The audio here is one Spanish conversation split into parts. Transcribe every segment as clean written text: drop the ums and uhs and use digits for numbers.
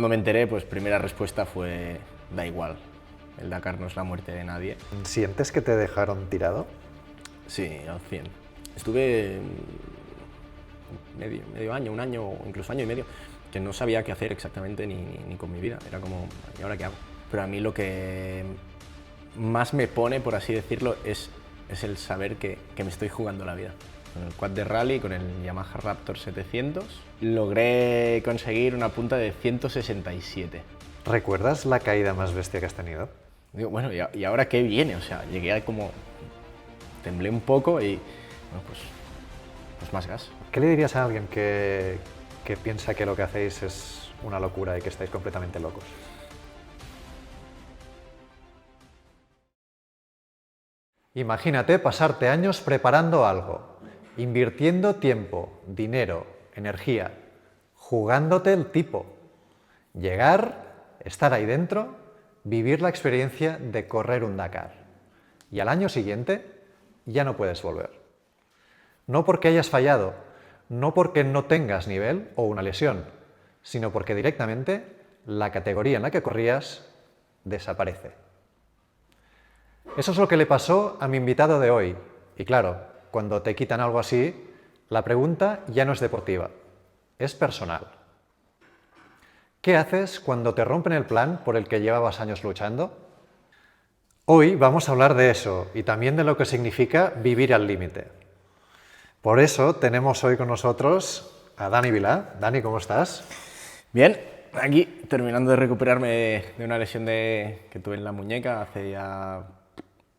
Cuando me enteré, pues primera respuesta fue, da igual, el Dakar no es la muerte de nadie. ¿Sientes que te dejaron tirado? Sí, al 100. Estuve medio año, un año, incluso año y medio, que no sabía qué hacer exactamente ni con mi vida. Era como, ¿y ahora qué hago? Pero a mí lo que más me pone, por así decirlo, es el saber que me estoy jugando la vida. Con el quad de rally, con el Yamaha Raptor 700, logré conseguir una punta de 167. ¿Recuerdas la caída más bestia que has tenido? Digo, bueno, ¿y ahora qué viene? O sea, llegué a como... temblé un poco y, bueno, pues más gas. ¿Qué le dirías a alguien que piensa que lo que hacéis es una locura y que estáis completamente locos? Imagínate pasarte años preparando algo, invirtiendo tiempo, dinero, energía, jugándote el tipo, llegar, estar ahí dentro, vivir la experiencia de correr un Dakar. Y al año siguiente ya no puedes volver. No porque hayas fallado, no porque no tengas nivel o una lesión, sino porque directamente la categoría en la que corrías desaparece. Eso es lo que le pasó a mi invitado de hoy. Y claro, cuando te quitan algo así, la pregunta ya no es deportiva, es personal. ¿Qué haces cuando te rompen el plan por el que llevabas años luchando? Hoy vamos a hablar de eso y también de lo que significa vivir al límite. Por eso tenemos hoy con nosotros a Dani Vilá. Dani, ¿cómo estás? Bien, aquí terminando de recuperarme de una lesión que tuve en la muñeca hace ya...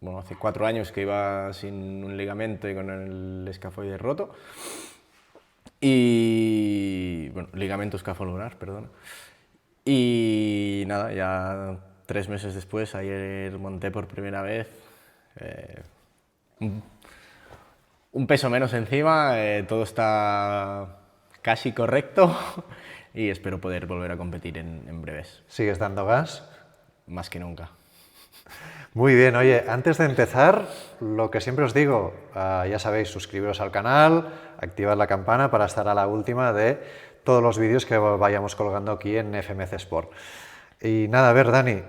Bueno, hace 4 años que iba sin un ligamento y con el escafoide roto. Y... bueno, ligamento escafolunar, perdón. Y nada, ya 3 meses después, ayer monté por primera vez. Un peso menos encima, todo está casi correcto y espero poder volver a competir en breves. ¿Sigues dando gas? Más que nunca. Muy bien, oye, antes de empezar, lo que siempre os digo, ya sabéis, suscribiros al canal, activad la campana para estar a la última de todos los vídeos que vayamos colgando aquí en FMC Sport. Y nada, a ver, Dani,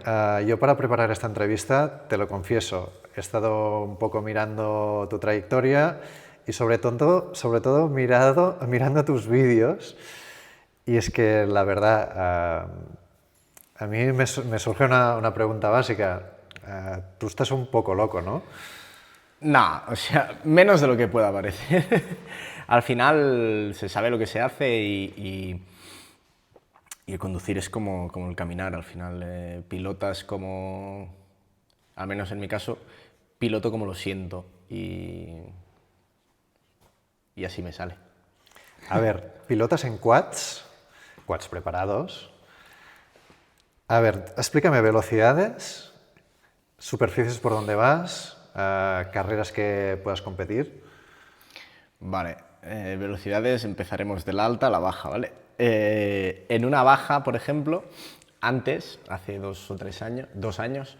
yo para preparar esta entrevista, te lo confieso, he estado un poco mirando tu trayectoria y sobre todo mirando tus vídeos, y es que la verdad, a mí me surge una pregunta básica. Tú estás un poco loco, ¿no? No, o sea, menos de lo que pueda parecer. Al final se sabe lo que se hace y el conducir es como el caminar. Al final pilotas como, al menos en mi caso, piloto como lo siento y así me sale. A ver, pilotas en quads preparados. A ver, explícame velocidades, superficies por donde vas, carreras que puedas competir. Vale, velocidades, empezaremos de la alta a la baja, ¿vale? En una baja, por ejemplo, antes, hace 2 o 3 años, 2 años,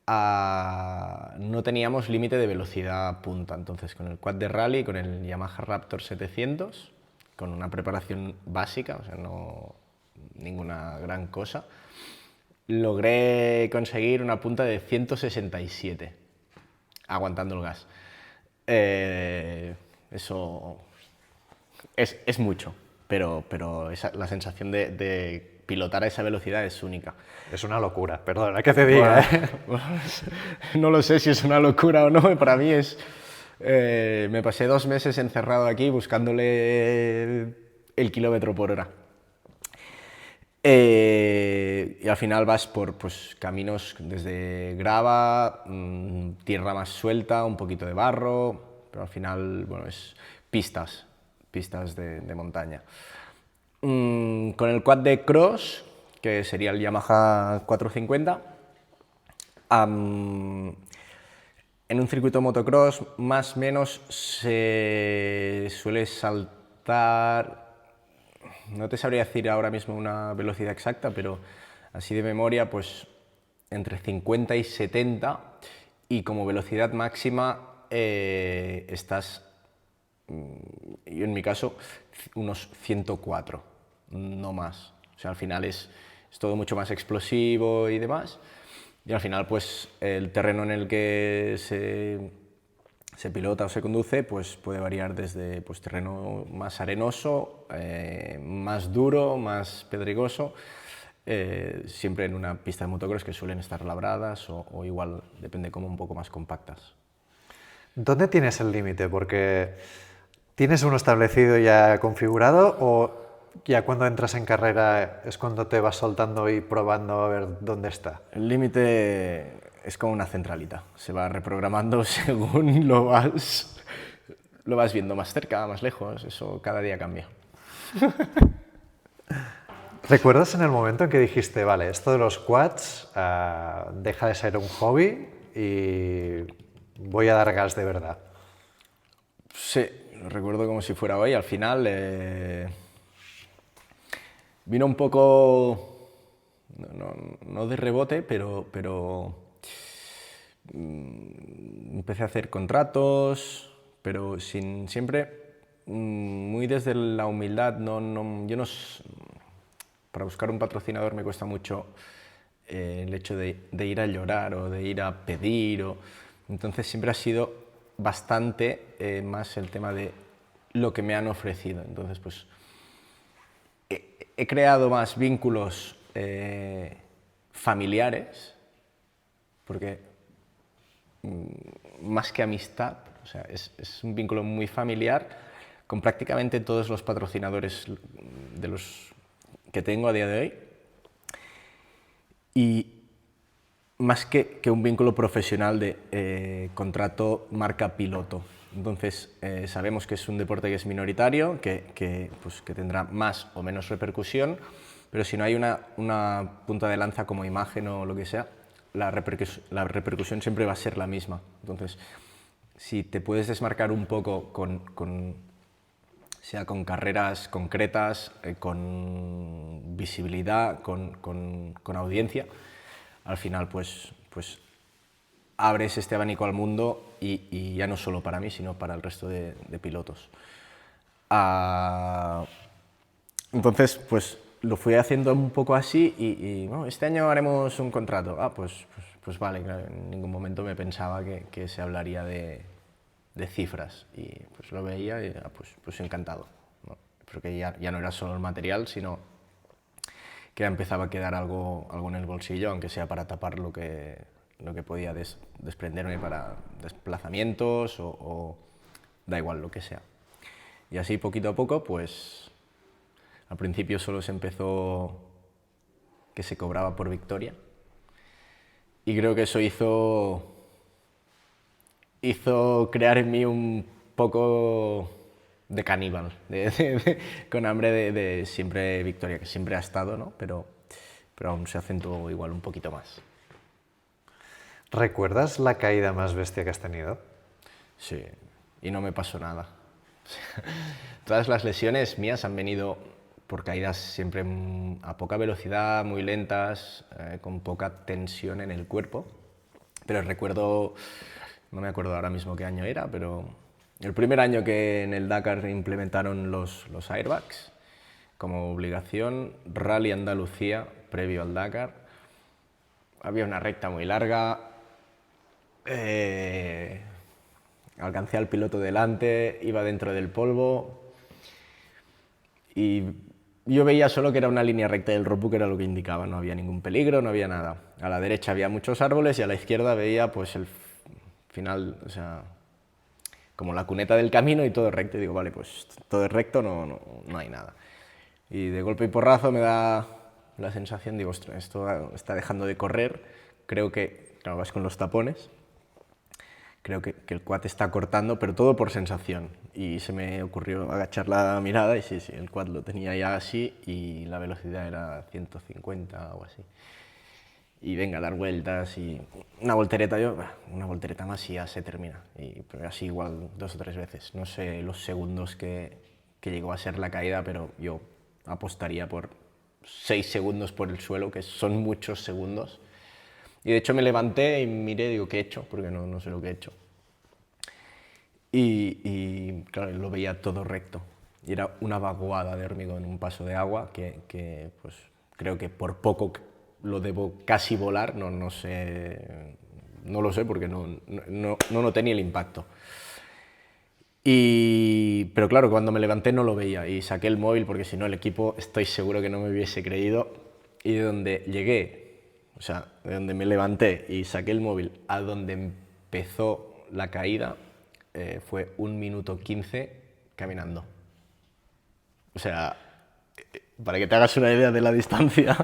no teníamos límite de velocidad punta. Entonces, con el quad de rally, con el Yamaha Raptor 700, con una preparación básica, o sea, no ninguna gran cosa, logré conseguir una punta de 167, aguantando el gas. Eso es mucho, pero la sensación de pilotar a esa velocidad es única. Es una locura, perdona que te diga. Bueno, no lo sé si es una locura o no, para mí es... me pasé 2 meses encerrado aquí buscándole el kilómetro por hora. Y al final vas por pues, caminos desde grava, tierra más suelta, un poquito de barro, pero al final, bueno, es pistas de montaña. Con el quad de cross, que sería el Yamaha 450, en un circuito motocross más o menos se suele saltar, no te sabría decir ahora mismo una velocidad exacta, pero así de memoria, pues entre 50 y 70, y como velocidad máxima estás, yo en mi caso, unos 104, no más. O sea, al final es es todo mucho más explosivo y demás. Y al final, pues el terreno en el que se pilota o se conduce, pues puede variar desde pues, terreno más arenoso, más duro, más pedregoso, siempre en una pista de motocross que suelen estar labradas o igual, depende, como un poco más compactas. ¿Dónde tienes el límite? Porque ¿tienes uno establecido ya configurado o ya cuando entras en carrera es cuando te vas soltando y probando a ver dónde está? El límite es como una centralita, se va reprogramando según lo vas viendo más cerca, más lejos, eso cada día cambia. ¿Recuerdas en el momento en que dijiste, vale, esto de los quads deja de ser un hobby y voy a dar gas de verdad? Sí, lo recuerdo como si fuera hoy. Al final vino un poco, no de rebote, pero empecé a hacer contratos, pero siempre muy desde la humildad. Para buscar un patrocinador me cuesta mucho el hecho de ir a llorar o de ir a pedir. Entonces siempre ha sido bastante más el tema de lo que me han ofrecido. Entonces, pues he creado más vínculos familiares, porque más que amistad, o sea, es un vínculo muy familiar con prácticamente todos los patrocinadores de los que tengo a día de hoy, y más que un vínculo profesional de contrato marca piloto. Entonces, sabemos que es un deporte que es minoritario, que tendrá más o menos repercusión, pero si no hay una punta de lanza como imagen o lo que sea, la repercusión siempre va a ser la misma. Entonces, si te puedes desmarcar un poco sea con carreras concretas, con visibilidad, con audiencia, al final pues abres este abanico al mundo y ya no solo para mí, sino para el resto de pilotos. Entonces, pues lo fui haciendo un poco así y bueno, este año haremos un contrato. Pues vale, claro, en ningún momento me pensaba que se hablaría de cifras y pues lo veía y pues encantado, ¿no? Porque ya no era solo el material, sino que ya empezaba a quedar algo en el bolsillo, aunque sea para tapar lo que podía desprenderme para desplazamientos o da igual, lo que sea. Y así poquito a poco, pues al principio solo se empezó que se cobraba por victoria y creo que eso hizo crear en mí un poco de caníbal, con hambre de siempre victoria, que siempre ha estado, ¿no? Pero aún se acentuó igual un poquito más. ¿Recuerdas la caída más bestia que has tenido? Sí, y no me pasó nada. Todas las lesiones mías han venido por caídas siempre a poca velocidad, muy lentas, con poca tensión en el cuerpo. Pero recuerdo, no me acuerdo ahora mismo qué año era, pero el primer año que en el Dakar implementaron los airbags como obligación, Rally Andalucía, previo al Dakar, había una recta muy larga, alcancé al piloto delante, iba dentro del polvo y yo veía solo que era una línea recta y el roadbook era lo que indicaba, no había ningún peligro, no había nada. A la derecha había muchos árboles y a la izquierda veía pues el final, o sea, como la cuneta del camino y todo recto. Y digo, vale, pues todo es recto, no hay nada. Y de golpe y porrazo me da la sensación, digo, ostras, esto está dejando de correr, creo que, claro, vas con los tapones, creo que el quad está cortando, pero todo por sensación. Y se me ocurrió agachar la mirada y sí, el quad lo tenía ya así y la velocidad era 150 o así. Y venga, a dar vueltas y una voltereta, una voltereta más y ya se termina. Y así igual 2 o 3 veces. No sé los segundos que llegó a ser la caída, pero yo apostaría por 6 segundos por el suelo, que son muchos segundos. Y de hecho me levanté y miré, digo, ¿qué he hecho? Porque no sé lo que he hecho. Y claro, lo veía todo recto. Y era una vaguada de hormigón, un paso de agua que pues creo que por poco lo debo casi volar, no sé, no lo sé porque no noté ni el impacto. Pero claro, cuando me levanté no lo veía y saqué el móvil porque si no el equipo estoy seguro que no me hubiese creído. Y de donde llegué, o sea, de donde me levanté y saqué el móvil a donde empezó la caída, fue 1 minuto 15 caminando. O sea, para que te hagas una idea de la distancia,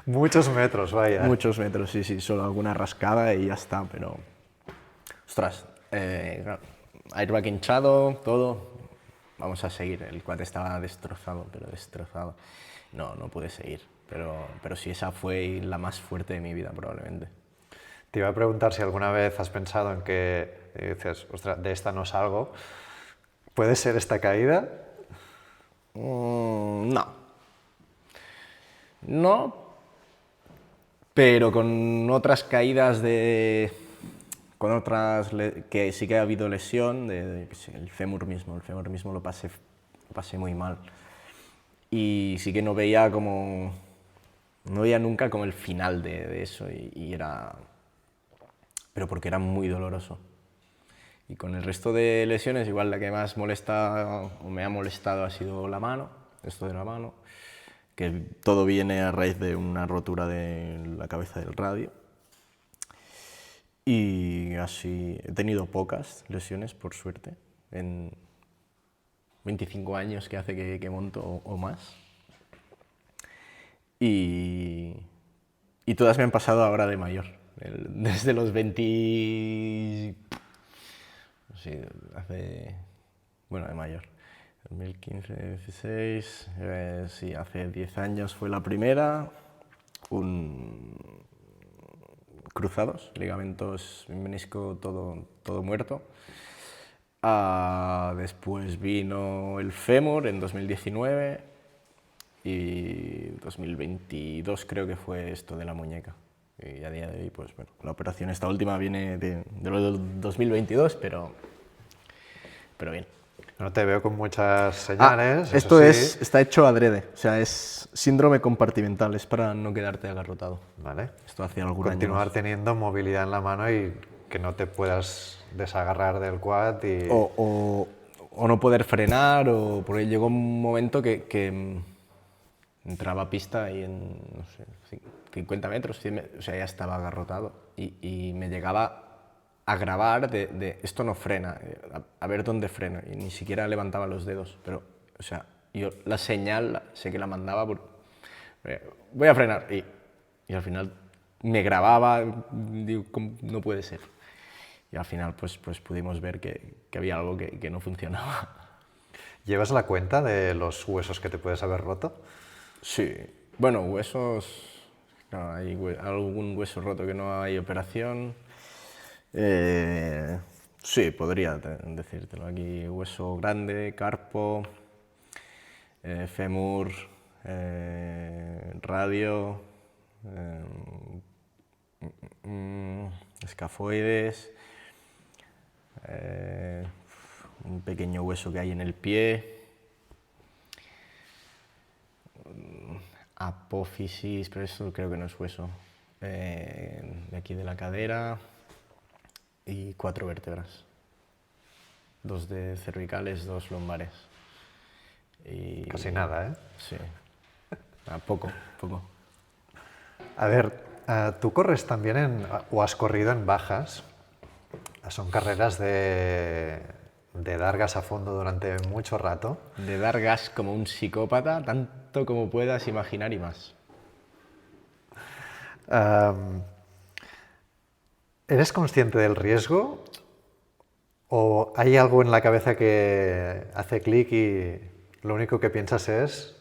Muchos metros, vaya. muchos metros, sí, solo alguna rascada y ya está, pero... Ostras, claro, airbag hinchado, todo, vamos a seguir. El cuate estaba destrozado, pero destrozado. No pude seguir, pero sí, esa fue la más fuerte de mi vida probablemente. Te iba a preguntar si alguna vez has pensado en que dices, ostras, de esta no salgo. ¿Puede ser esta caída? No, pero con otras caídas que sí que ha habido lesión, el fémur mismo lo pasé muy mal. Y sí que no veía nunca como el final de eso y era... Pero porque era muy doloroso. Y con el resto de lesiones, igual la que más molesta o me ha molestado ha sido la mano, esto de la mano, que todo viene a raíz de una rotura de la cabeza del radio. Y así he tenido pocas lesiones, por suerte, en 25 años que hace que monto o más. Y todas me han pasado ahora de mayor, desde los 20... Sí, bueno, de mayor. 2015, 16, sí, hace 10 años fue la primera, cruzados, ligamentos, menisco, todo muerto. Después vino el fémur en 2019 y 2022 creo que fue esto de la muñeca. Y a día de hoy, pues bueno, la operación esta última viene de lo del 2022, pero bien. No te veo con muchas señales. Esto sí. está hecho adrede, o sea, es síndrome compartimental, es para no quedarte agarrotado. Vale. Esto hace algún año Continuar más. teniendo movilidad en la mano y que no te puedas desagarrar del quad y... O no poder frenar, porque llegó un momento que entraba a pista y en, no sé, 50 metros, 100 metros, o sea, ya estaba agarrotado y me llegaba a grabar de esto no frena, a ver dónde freno, y ni siquiera levantaba los dedos, pero, o sea, yo la señal sé que la mandaba voy a frenar, y al final me grababa, digo, no puede ser. Y al final pues pudimos ver que había algo que no funcionaba. ¿Llevas la cuenta de los huesos que te puedes haber roto? Sí, bueno, huesos, no, hay algún hueso roto que no hay operación. Sí, podría decírtelo aquí, hueso grande, carpo, fémur, radio, escafoides, un pequeño hueso que hay en el pie, apófisis, pero eso creo que no es hueso, de aquí de la cadera y 4 vértebras, 2 de cervicales, 2 lumbares. Casi nada, ¿eh? Sí, poco. A ver, tú corres también o has corrido en bajas. Son carreras de dar gas a fondo durante mucho rato. De dar gas como un psicópata, tanto como puedas imaginar y más. ¿Eres consciente del riesgo? ¿O hay algo en la cabeza que hace clic y lo único que piensas es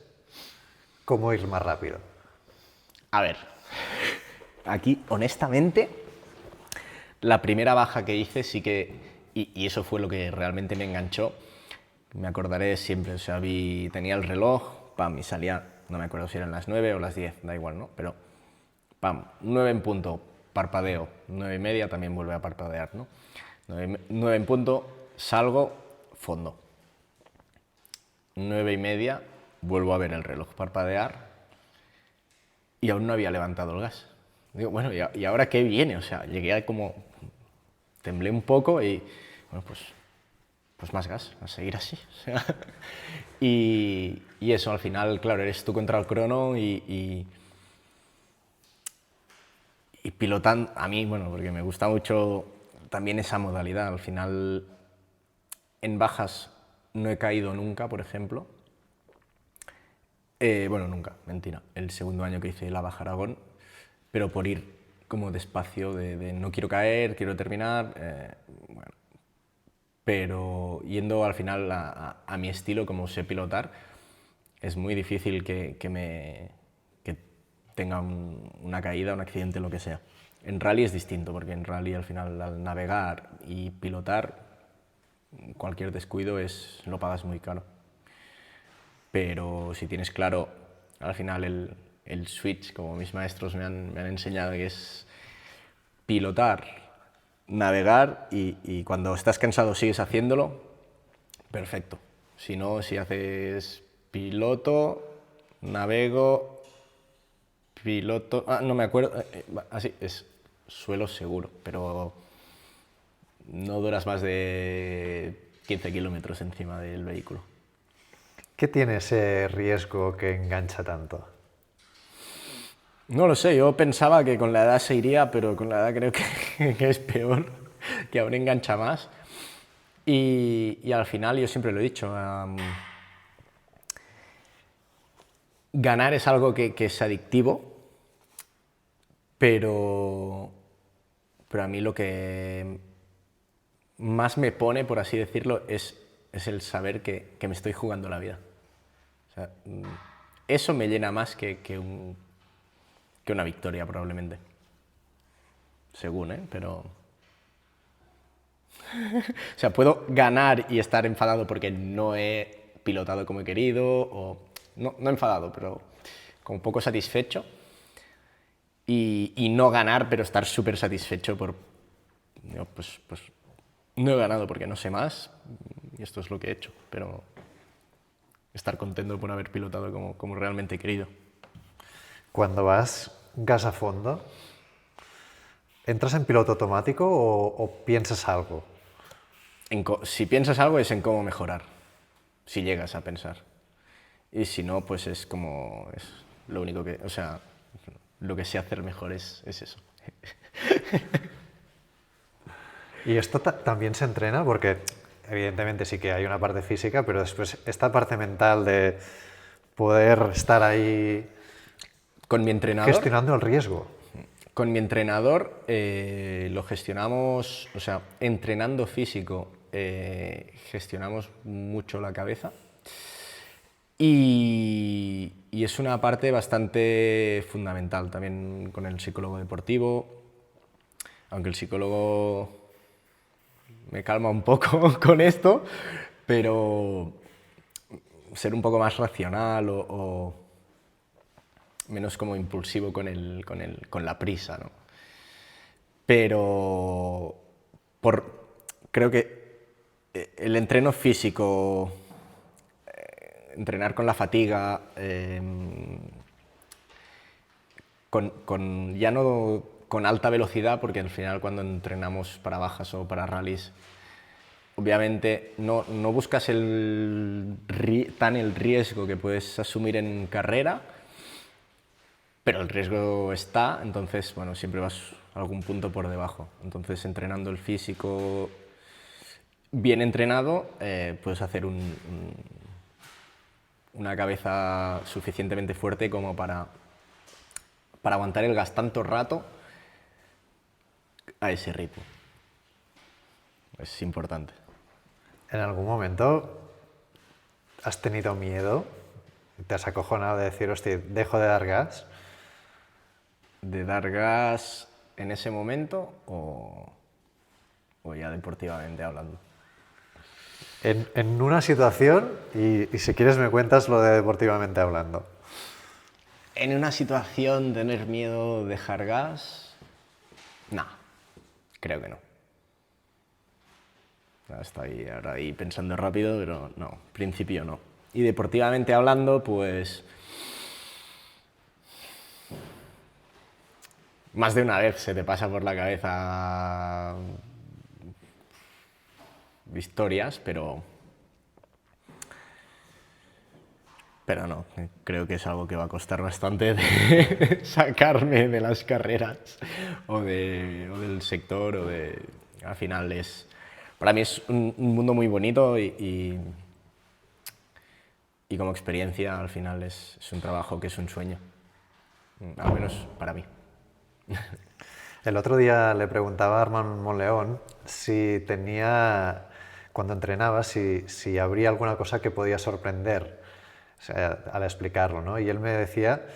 cómo ir más rápido? A ver, aquí honestamente, la primera baja que hice sí que, y eso fue lo que realmente me enganchó, me acordaré siempre, o sea, tenía el reloj, pam, y salía, no me acuerdo si eran las 9 o las 10, da igual, ¿no? Pero, pam, 9 en punto, parpadeo, 9 y media también vuelve a parpadear, ¿no? 9 en punto, salgo, fondo. 9 y media, vuelvo a ver el reloj parpadear, y aún no había levantado el gas. Digo, bueno, ¿y ahora qué viene? O sea, llegué a como... temblé un poco y, bueno, pues más gas, a seguir así. O sea, y eso, al final, claro, eres tú contra el crono y pilotando, a mí, bueno, porque me gusta mucho también esa modalidad. Al final, en bajas no he caído nunca, por ejemplo. Bueno, nunca, mentira. El segundo año que hice la Baja Aragón, pero por ir como despacio, de no quiero caer, quiero terminar. Bueno, pero yendo al final a mi estilo, como sé pilotar, es muy difícil que tenga una caída, un accidente, lo que sea. En rally es distinto, porque en rally al final al navegar y pilotar, cualquier descuido lo pagas muy caro. Pero si tienes claro al final el switch, como mis maestros me han enseñado, que es pilotar, navegar y cuando estás cansado sigues haciéndolo, perfecto. Si no, si haces piloto, navego, piloto... no me acuerdo. Así es, suelo seguro, pero no duras más de 15 kilómetros encima del vehículo. ¿Qué tiene ese riesgo que engancha tanto? No lo sé, yo pensaba que con la edad se iría, pero con la edad creo que es peor, que aún engancha más. Y al final, yo siempre lo he dicho, ganar es algo que es adictivo, pero a mí lo que más me pone, por así decirlo, es el saber que me estoy jugando la vida. O sea, eso me llena más que una victoria, probablemente. Según, ¿eh? Pero... O sea, puedo ganar y estar enfadado porque no he pilotado como he querido, o no enfadado, pero como poco satisfecho, y no ganar, pero estar súper satisfecho por, pues no he ganado porque no sé más, y esto es lo que he hecho, pero estar contento por haber pilotado como realmente he querido. Cuando vas gas a fondo, ¿entras en piloto automático o piensas algo? Si piensas algo es en cómo mejorar, si llegas a pensar. Y si no, pues es como... es lo único que... O sea, lo que sé hacer mejor es eso. ¿Y esto también se entrena? Porque evidentemente sí que hay una parte física, pero después esta parte mental de poder estar ahí Con mi entrenador... gestionando el riesgo. Con mi entrenador lo gestionamos, o sea, entrenando físico gestionamos mucho la cabeza y es una parte bastante fundamental también con el psicólogo deportivo, aunque el psicólogo me calma un poco con esto, pero ser un poco más racional o menos como impulsivo con la prisa, ¿no? Pero creo que el entreno físico, entrenar con la fatiga, ya no con alta velocidad, porque al final cuando entrenamos para bajas o para rallies, obviamente no buscas tan el riesgo que puedes asumir en carrera, pero el riesgo está, entonces, bueno, siempre vas a algún punto por debajo. Entonces, entrenando el físico bien entrenado, puedes hacer una cabeza suficientemente fuerte como para aguantar el gas tanto rato a ese ritmo. Es importante. ¿En algún momento has tenido miedo? ¿Te has acojonado de decir, hostia, dejo de dar gas? ¿De dar gas en ese momento o ya deportivamente hablando? En una situación, y si quieres me cuentas lo de deportivamente hablando. En una situación tener miedo de dejar gas, no, creo que no. Estoy ahora ahí pensando rápido, pero no, en principio no. Y deportivamente hablando, pues más de una vez se te pasa por la cabeza historias, pero no, creo que es algo que va a costar bastante de sacarme de las carreras o del sector. Al final para mí es un mundo muy bonito y como experiencia al final es un trabajo que es un sueño, al menos para mí. El otro día le preguntaba a Armand Monleón si tenía, cuando entrenaba, si habría alguna cosa que podía sorprender, o sea, al explicarlo, ¿no? Y él me decía,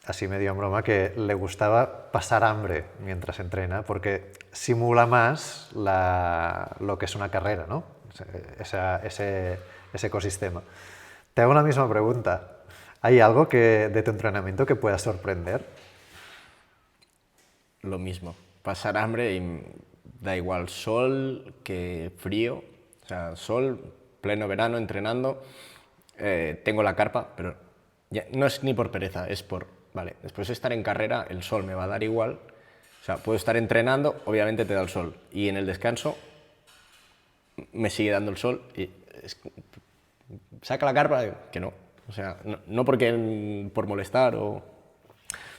así medio en broma, que le gustaba pasar hambre mientras entrena, porque simula más lo que es una carrera, ¿no? Ese ecosistema. Te hago la misma pregunta. ¿Hay algo de tu entrenamiento que pueda sorprender? Lo mismo, pasar hambre y da igual sol que frío, o sea, sol, pleno verano, entrenando, tengo la carpa, pero ya, no es ni por pereza, es vale, después de estar en carrera, el sol me va a dar igual, o sea, puedo estar entrenando, obviamente te da el sol, y en el descanso me sigue dando el sol, y saca la carpa, que no, o sea, no porque por molestar o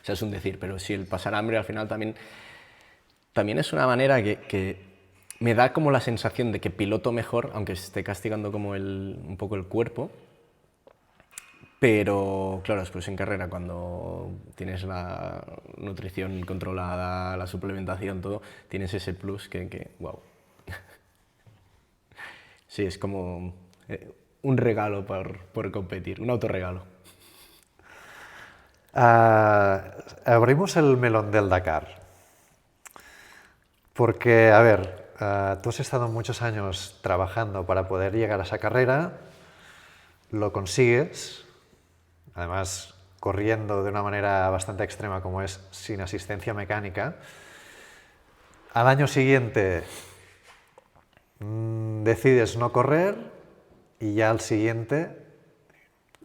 sea, es un decir, pero sí, el pasar hambre al final también es una manera que me da como la sensación de que piloto mejor, aunque esté castigando como un poco el cuerpo. Pero claro, después en carrera, cuando tienes la nutrición controlada, la suplementación, todo, tienes ese plus wow. Sí, es como un regalo por competir, un autorregalo. Abrimos el melón del Dakar. Porque, a ver, tú has estado muchos años trabajando para poder llegar a esa carrera, lo consigues, además corriendo de una manera bastante extrema como es sin asistencia mecánica. Al año siguiente decides no correr y ya al siguiente,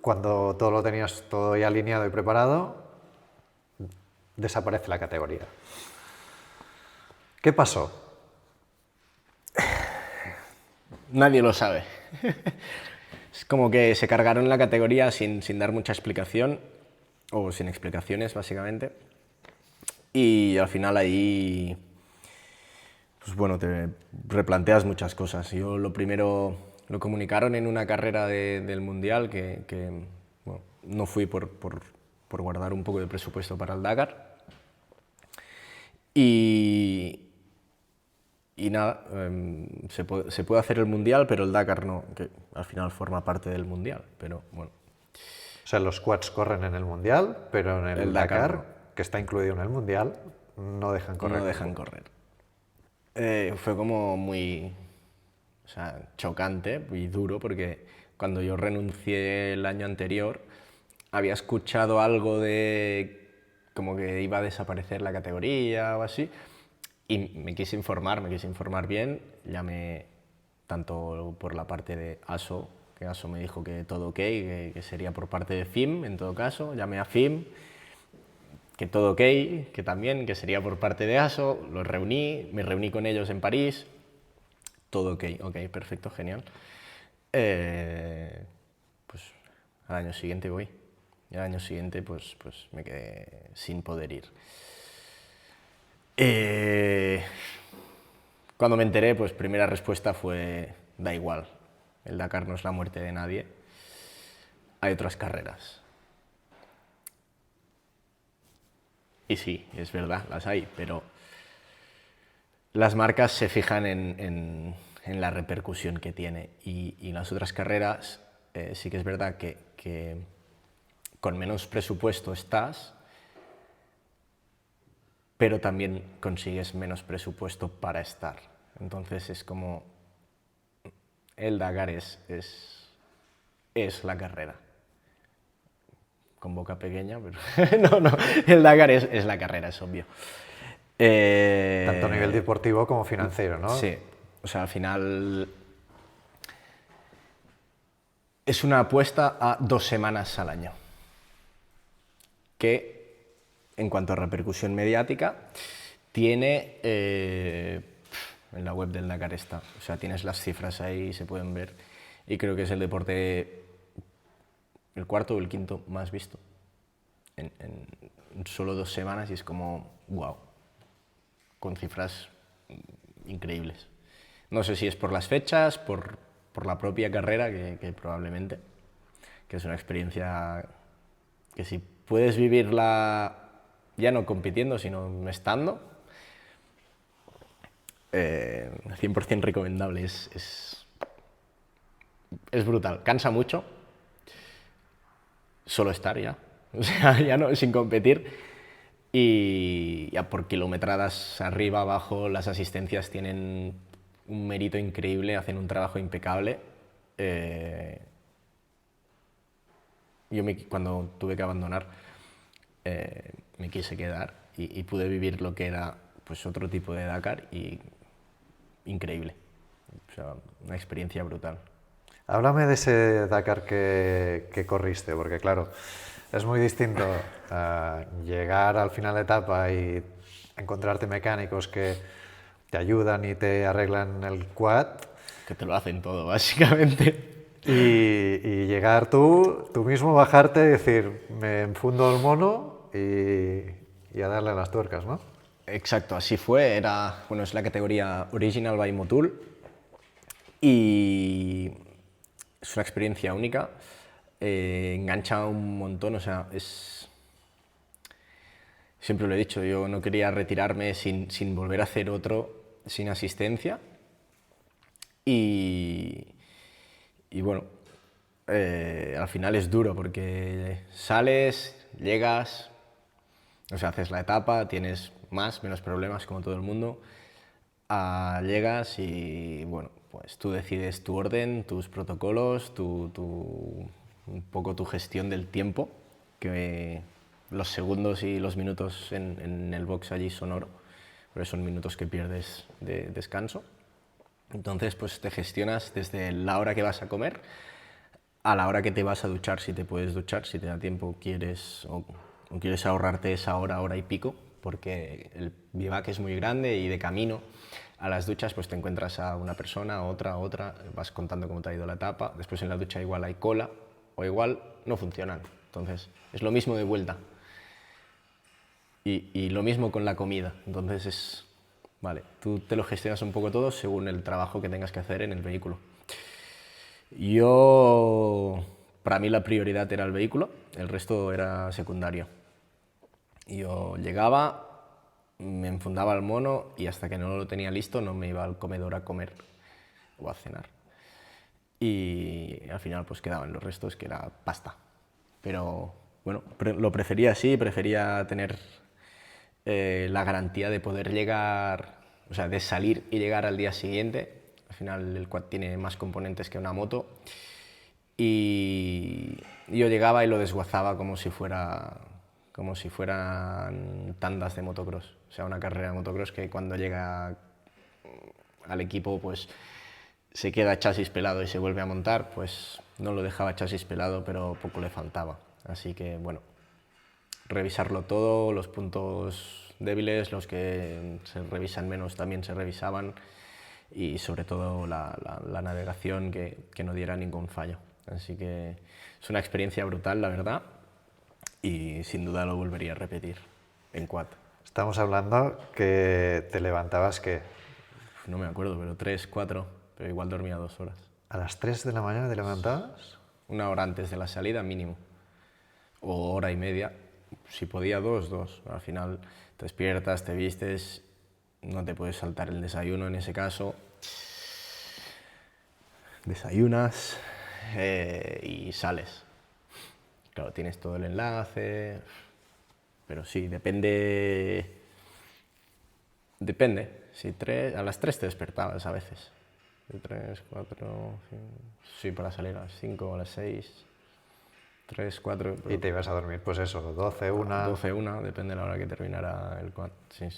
cuando todo lo tenías todo ya alineado y preparado, desaparece la categoría. ¿Qué pasó? Nadie lo sabe. Es como que se cargaron la categoría sin dar mucha explicación, o sin explicaciones, básicamente. Y al final ahí, pues bueno, te replanteas muchas cosas. Yo lo primero lo comunicaron en una carrera del Mundial, que bueno, no fui por guardar un poco de presupuesto para el Dakar. Y nada, se puede hacer el Mundial, pero el Dakar no, que al final forma parte del Mundial, pero bueno. O sea, los quads corren en el Mundial, pero en el Dakar, no. que está incluido en el Mundial, no dejan correr. No dejan correr. Fue como muy, o sea, chocante y duro, porque cuando yo renuncié el año anterior, había escuchado algo de como que iba a desaparecer la categoría o así, y me quise informar bien, llamé tanto por la parte de ASO, que ASO me dijo que todo ok, que sería por parte de FIM en todo caso, llamé a FIM, que todo ok, que también, que sería por parte de ASO, me reuní con ellos en París, todo ok, perfecto, genial. Pues al año siguiente voy, y al año siguiente pues me quedé sin poder ir. Cuando me enteré, pues primera respuesta fue, da igual, el Dakar no es la muerte de nadie, hay otras carreras. Y sí, es verdad, las hay, pero las marcas se fijan en la repercusión que tiene y las otras carreras sí que es verdad que con menos presupuesto estás, pero también consigues menos presupuesto para estar. Entonces es como el Dakar es la carrera. Con boca pequeña, pero no, el Dakar es la carrera, es obvio. Tanto a nivel deportivo como financiero, ¿no? Sí, o sea, al final es una apuesta a 2 semanas al año, que en cuanto a repercusión mediática, tiene en la web del Dakar está. O sea, tienes las cifras ahí, se pueden ver. Y creo que es el deporte, el cuarto o el quinto más visto en solo 2 semanas, y es como, wow, con cifras increíbles. No sé si es por las fechas, por la propia carrera, que probablemente, que es una experiencia que si puedes vivirla ya no compitiendo, sino estando, 100% recomendable. Es brutal. Cansa mucho solo estar ya. O sea, ya no, sin competir. Y ya por kilometradas arriba, abajo, las asistencias tienen un mérito increíble, hacen un trabajo impecable. Yo cuando tuve que abandonar, me quise quedar y pude vivir lo que era pues otro tipo de Dakar, y increíble. O sea, una experiencia brutal. Háblame de ese Dakar que corriste, porque claro, es muy distinto llegar al final de etapa y encontrarte mecánicos que te ayudan y te arreglan el quad. Que te lo hacen todo, básicamente. Y llegar tú mismo bajarte y decir, me enfundo el mono y a darle a las tuercas, ¿no? Exacto, así fue. Bueno, es la categoría Original by Motul y es una experiencia única. Engancha un montón, o sea, siempre lo he dicho, yo no quería retirarme sin volver a hacer otro sin asistencia. Y bueno, al final es duro porque sales, llegas, o sea, haces la etapa, tienes menos problemas como todo el mundo, llegas y bueno, pues tú decides tu orden, tus protocolos, un poco tu gestión del tiempo, que los segundos y los minutos en el box allí son oro, pero son minutos que pierdes de descanso. Entonces, pues te gestionas desde la hora que vas a comer a la hora que te vas a duchar, si te puedes duchar, si te da tiempo, o quieres ahorrarte esa hora y pico, porque el bivac es muy grande y de camino a las duchas pues te encuentras a una persona, otra, vas contando cómo te ha ido la etapa, después en la ducha igual hay cola o igual no funcionan, entonces es lo mismo de vuelta. Y lo mismo con la comida, entonces vale, tú te lo gestionas un poco todo según el trabajo que tengas que hacer en el vehículo. Para mí la prioridad era el vehículo, el resto era secundario. Yo llegaba, me enfundaba el mono y hasta que no lo tenía listo no me iba al comedor a comer o a cenar. Y al final pues quedaban los restos, que era pasta. Pero bueno, lo prefería así, prefería tener la garantía de poder llegar, o sea, de salir y llegar al día siguiente. Al final el quad tiene más componentes que una moto y yo llegaba y lo desguazaba como si fueran tandas de motocross. O sea, una carrera de motocross que cuando llega al equipo pues se queda chasis pelado y se vuelve a montar, pues no lo dejaba chasis pelado, pero poco le faltaba. Así que bueno, revisarlo todo, los puntos débiles, los que se revisan menos también se revisaban, y sobre todo la navegación, que no diera ningún fallo. Así que es una experiencia brutal, la verdad, y sin duda lo volvería a repetir en quad. Estamos hablando que te levantabas, ¿qué? No me acuerdo, pero 3, 4, pero igual dormía 2 horas. ¿A las 3 de la mañana te levantabas? 1 hora antes de la salida mínimo, o hora y media, si podía 2. Al final te despiertas, te vistes, no te puedes saltar el desayuno en ese caso, desayunas y sales. Claro, tienes todo el enlace, pero sí, depende. Si a las 3 te despertabas a veces. 3, 4, 5, sí, para salir a las 5 o a las 6. 3, 4... Y te ibas a dormir, pues eso, 12, 1... 12, 1, depende de la hora que terminara el quad, sí.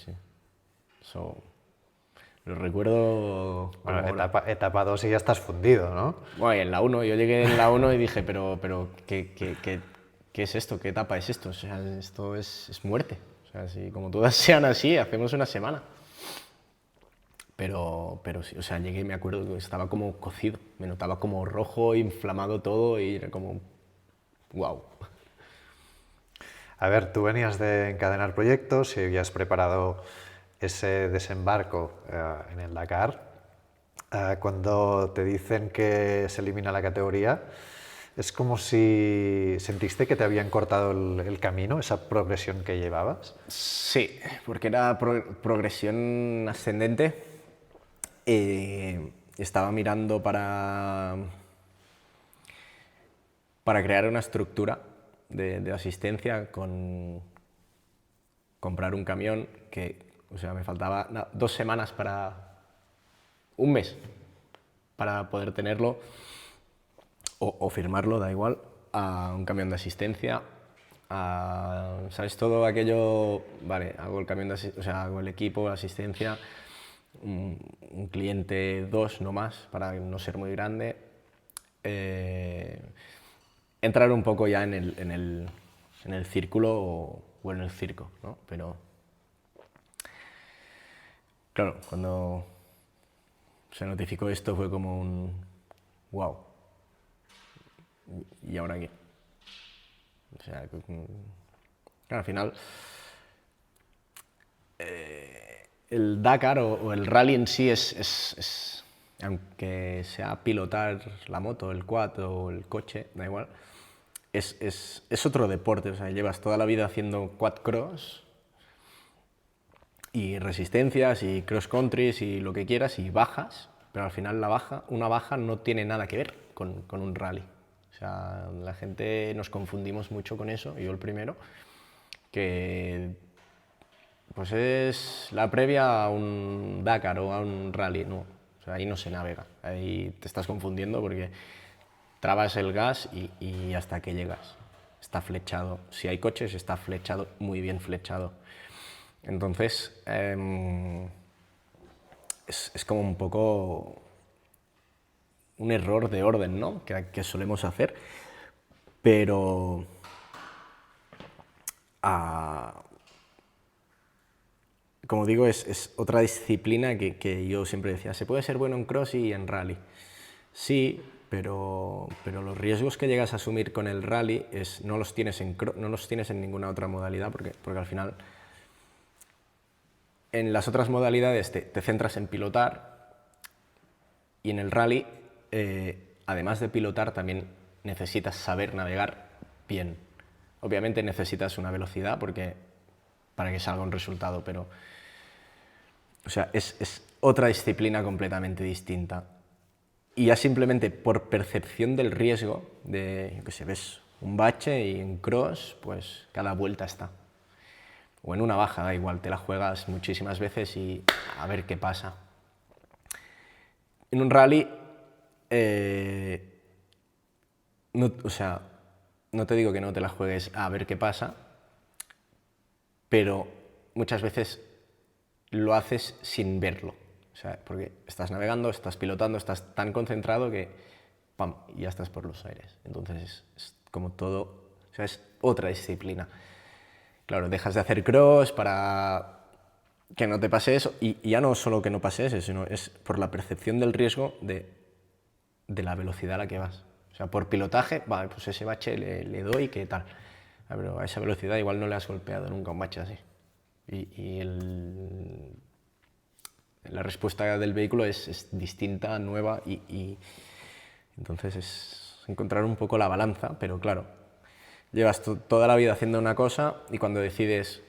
Lo recuerdo... Bueno, etapa 2 y ya estás fundido, ¿no? Bueno, y en la 1, yo llegué en la 1 y dije, pero ¿qué ¿qué es esto? ¿Qué etapa es esto? O sea, esto es muerte. O sea, si como todas sean así, hacemos una semana. Pero sí, o sea, llegué y me acuerdo que estaba como cocido, me notaba como rojo, inflamado todo y era como, wow. A ver, tú venías de encadenar proyectos y habías preparado ese desembarco en el Dakar. Cuando te dicen que se elimina la categoría, es como si sentiste que te habían cortado el camino, esa progresión que llevabas. Sí, porque era progresión ascendente. Estaba mirando para crear una estructura de asistencia con comprar un camión que, o sea, me faltaba 2 semanas un mes para poder tenerlo o firmarlo, da igual, a un camión de asistencia, ¿sabes? Todo aquello, vale, hago el camión o sea, hago el equipo, la asistencia, un cliente, 2 no más, para no ser muy grande. Entrar un poco ya en el círculo o en el circo, ¿no? Pero, claro, cuando se notificó esto fue como un wow. ¿Y ahora qué? O sea, claro, al final el Dakar o el rally en sí aunque sea pilotar la moto, el quad o el coche, da igual, es otro deporte. O sea, llevas toda la vida haciendo quad cross y resistencias y cross countries y lo que quieras y bajas, pero al final una baja no tiene nada que ver con un rally. O sea, la gente nos confundimos mucho con eso, yo el primero, que pues es la previa a un Dakar o a un rally, no. O sea, ahí no se navega, ahí te estás confundiendo porque trabas el gas y hasta que llegas. Está flechado. Si hay coches, está flechado, muy bien flechado. Entonces, es como un poco un error de orden, ¿no? Que solemos hacer, pero como digo, es otra disciplina que yo siempre decía, se puede ser bueno en cross y en rally. Sí, pero los riesgos que llegas a asumir con el rally no los tienes en ninguna otra modalidad, porque al final en las otras modalidades te centras en pilotar y en el rally, además de pilotar, también necesitas saber navegar bien. Obviamente necesitas una velocidad para que salga un resultado, pero o sea, es otra disciplina completamente distinta. Y ya simplemente por percepción del riesgo, yo qué sé, ves un bache y en cross, pues cada vuelta está. O en una baja, da igual, te la juegas muchísimas veces y a ver qué pasa. En un rally, o sea, no te digo que no te la juegues a ver qué pasa, pero muchas veces lo haces sin verlo. O sea, porque estás navegando, estás pilotando, estás tan concentrado que ¡pam! Y ya estás por los aires. Entonces es como todo, o sea, es otra disciplina. Claro, dejas de hacer cross para que no te pase eso, y ya no solo que no pase eso, sino es por la percepción del riesgo de la velocidad a la que vas. O sea, por pilotaje, vale, pues ese bache le doy, ¿qué tal? Pero a esa velocidad igual no le has golpeado nunca un bache así. Y la respuesta del vehículo es distinta, nueva, y entonces es encontrar un poco la balanza, pero claro, llevas toda la vida haciendo una cosa y cuando decides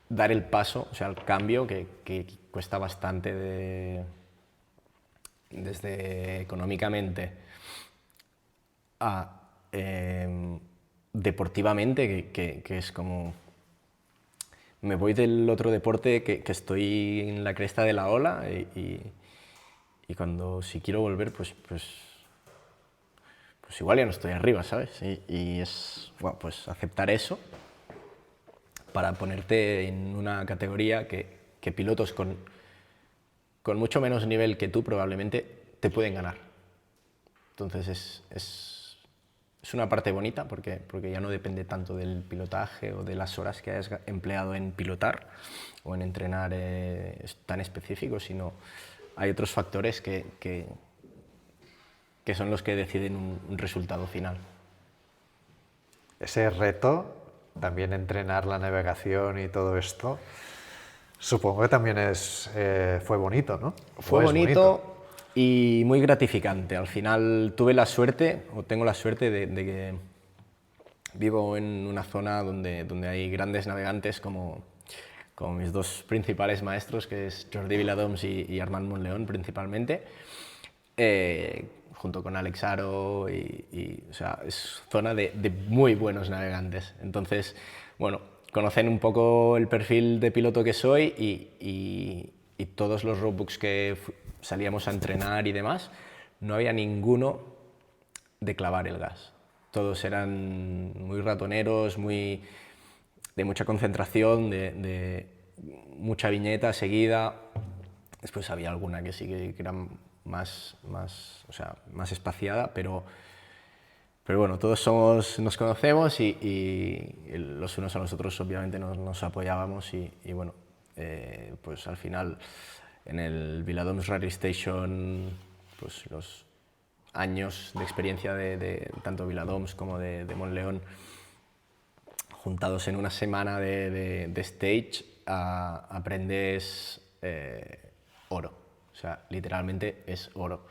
dar el paso, o sea, el cambio, que cuesta bastante desde económicamente a deportivamente, que es como me voy del otro deporte que estoy en la cresta de la ola y cuando si quiero volver, pues igual ya no estoy arriba, ¿sabes? Y es, bueno, pues aceptar eso para ponerte en una categoría que pilotos con mucho menos nivel que tú probablemente te pueden ganar. Entonces es una parte bonita porque ya no depende tanto del pilotaje o de las horas que hayas empleado en pilotar o en entrenar tan específico, sino hay otros factores que son los que deciden un resultado final. Ese reto, también entrenar la navegación y todo esto, supongo que también fue bonito, ¿no? Fue bonito y muy gratificante. Al final tuve la suerte, o tengo la suerte de que vivo en una zona donde hay grandes navegantes como mis dos principales maestros, que es Jordi Viladoms y Armand Monleón principalmente, junto con Alex Aro, o sea, es zona de muy buenos navegantes. Entonces, bueno, conocen un poco el perfil de piloto que soy y todos los roadbooks que salíamos a entrenar y demás, no había ninguno de clavar el gas. Todos eran muy ratoneros, de mucha concentración, de mucha viñeta seguida. Después había alguna que sí que era más espaciada, pero bueno, todos nos conocemos y los unos a los otros obviamente nos apoyábamos y bueno, pues al final en el Viladoms Rally Station, pues los años de experiencia de tanto Viladoms como de Monleón juntados en una semana de stage, aprendes oro. O sea, literalmente es oro.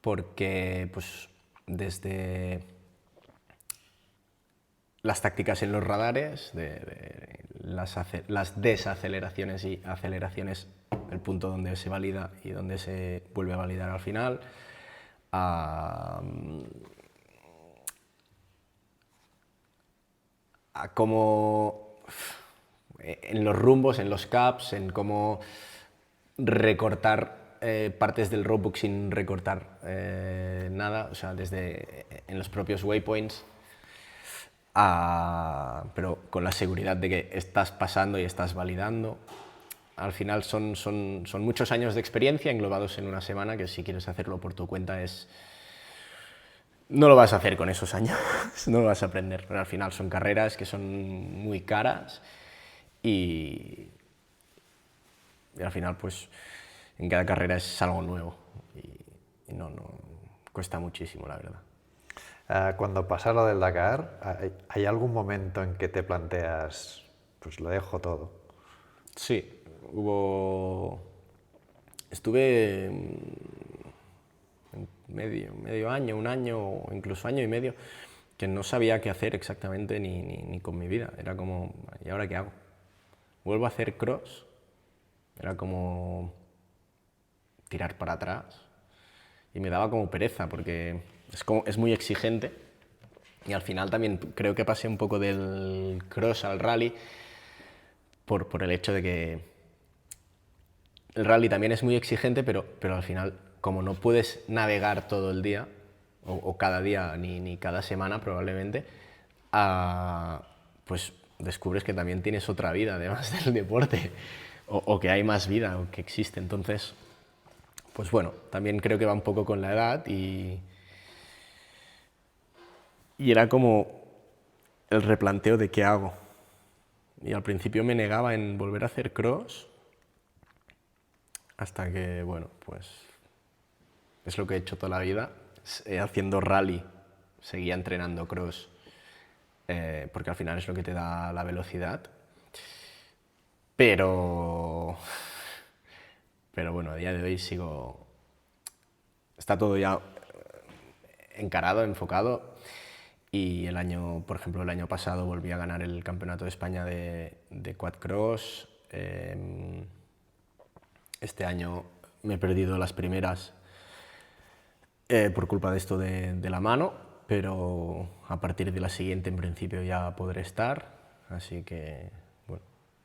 Porque pues desde las tácticas en los radares, las desaceleraciones y aceleraciones, el punto donde se valida y donde se vuelve a validar al final, a cómo en los rumbos, en los caps, en cómo recortar partes del roadbook sin recortar nada, o sea, desde en los propios waypoints, pero con la seguridad de que estás pasando y estás validando. Al final son muchos años de experiencia englobados en una semana que si quieres hacerlo por tu cuenta no lo vas a hacer con esos años, no lo vas a aprender, pero al final son carreras que son muy caras y al final pues en cada carrera es algo nuevo y no cuesta muchísimo, la verdad. Cuando pasa lo del Dakar, ¿hay algún momento en que te planteas, pues lo dejo todo? Sí, estuve medio año, un año o incluso año y medio que no sabía qué hacer exactamente ni con mi vida. Era como, ¿y ahora qué hago? ¿Vuelvo a hacer cross? Era como tirar para atrás y me daba como pereza porque es muy exigente y al final también creo que pasé un poco del cross al rally por el hecho de que el rally también es muy exigente, pero al final, como no puedes navegar todo el día, o cada día, ni cada semana probablemente, pues descubres que también tienes otra vida además del deporte, o que hay más vida, o que existe. Entonces, pues bueno, también creo que va un poco con la edad y era como el replanteo de qué hago. Y al principio me negaba en volver a hacer cross, hasta que, bueno, pues es lo que he hecho toda la vida, haciendo rally, seguía entrenando cross, porque al final es lo que te da la velocidad, pero bueno, a día de hoy está todo ya encarado, enfocado, y por ejemplo, el año pasado volví a ganar el Campeonato de España de Quad Cross. Este año me he perdido las primeras por culpa de esto de la mano, pero a partir de la siguiente en principio ya podré estar, así que bueno,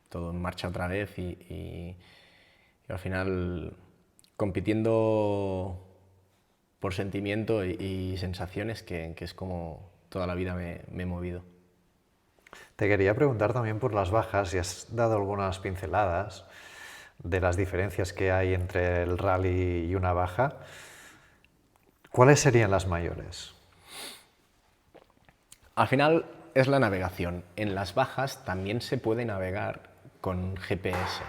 todo en marcha otra vez y al final compitiendo por sentimiento y sensaciones que es como toda la vida me he movido. Te quería preguntar también por las bajas, y has dado algunas pinceladas de las diferencias que hay entre el rally y una baja. ¿Cuáles serían las mayores? Al final es la navegación. En las bajas también se puede navegar con GPS